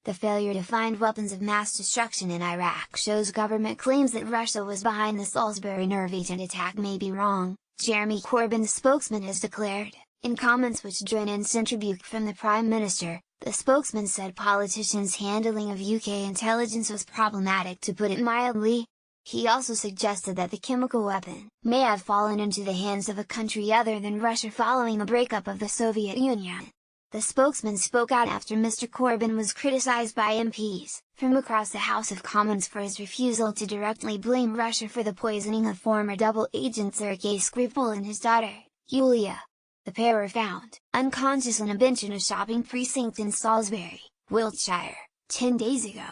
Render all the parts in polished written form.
The failure to find weapons of mass destruction in Iraq shows government claims that Russia was behind the Salisbury nerve agent attack may be wrong, Jeremy Corbyn, spokesman, has declared. In comments which drew instant rebuke from the Prime Minister, the spokesman said politicians' handling of UK intelligence was problematic, to put it mildly. He also suggested that the chemical weapon may have fallen into the hands of a country other than Russia following the breakup of the Soviet Union. The spokesman spoke out after Mr. Corbyn was criticised by MPs from across the House of Commons for his refusal to directly blame Russia for the poisoning of former double agent Sergei Skripal and his daughter, Yulia. The pair were found unconscious on a bench in a shopping precinct in Salisbury, Wiltshire, 10 days ago.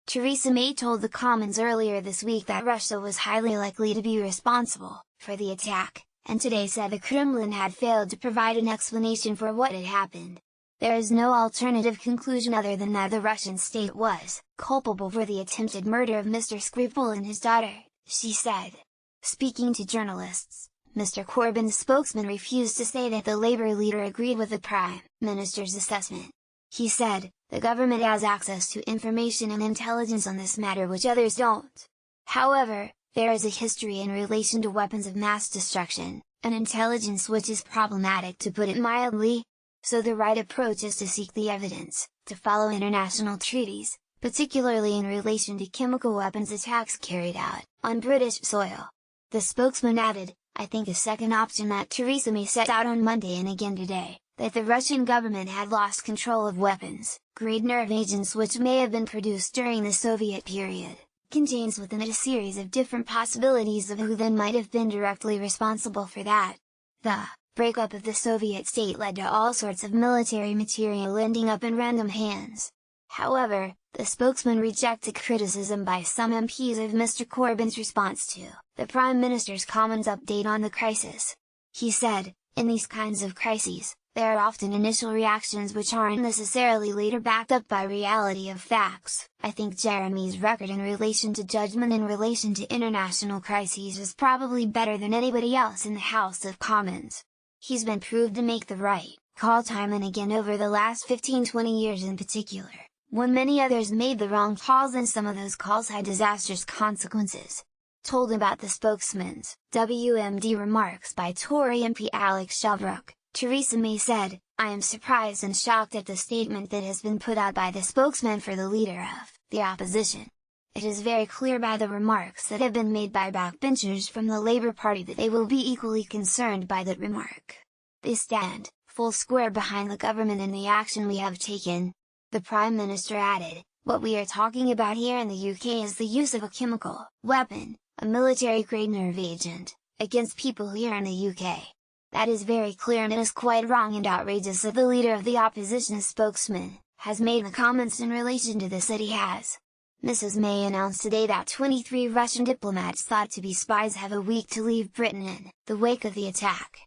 Theresa May told the Commons earlier this week that Russia was highly likely to be responsible for the attack, and today said the Kremlin had failed to provide an explanation for what had happened. There is no alternative conclusion other than that the Russian state was culpable for the attempted murder of Mr. Skripal and his daughter, she said. Speaking to journalists, Mr. Corbyn's spokesman refused to say that the Labour leader agreed with the Prime Minister's assessment. He said, "The government has access to information and intelligence on this matter which others don't. However, there is a history in relation to weapons of mass destruction, an intelligence which is problematic, to put it mildly. So the right approach is to seek the evidence, to follow international treaties, particularly in relation to chemical weapons attacks carried out on British soil." The spokesman added, "I think a second option that Theresa May set out on Monday and again today, that the Russian government had lost control of weapons grade nerve agents which may have been produced during the Soviet period, contains within it a series of different possibilities of who then might have been directly responsible for that. The breakup of the Soviet state led to all sorts of military material ending up in random hands." However, the spokesman rejected criticism by some MPs of Mr. Corbyn's response to the Prime Minister's Commons update on the crisis. He said, "In these kinds of crises, there are often initial reactions which aren't necessarily later backed up by reality of facts. I think Jeremy's record in relation to judgment in relation to international crises is probably better than anybody else in the House of Commons. He's been proved to make the right call time and again over the last 15-20 years in particular, when many others made the wrong calls and some of those calls had disastrous consequences." Told about the spokesman's WMD remarks by Tory MP Alex Shelbrooke, Theresa May said, "I am surprised and shocked at the statement that has been put out by the spokesman for the leader of the opposition. It is very clear by the remarks that have been made by backbenchers from the Labour Party that they will be equally concerned by that remark. They stand full square behind the government and the action we have taken." The Prime Minister added, "What we are talking about here in the UK is the use of a chemical weapon, a military-grade nerve agent, against people here in the UK. That is very clear and it is quite wrong and outrageous that the leader of the opposition spokesman has made the comments in relation to this that he has." Mrs. May announced today that 23 Russian diplomats thought to be spies have a week to leave Britain in the wake of the attack.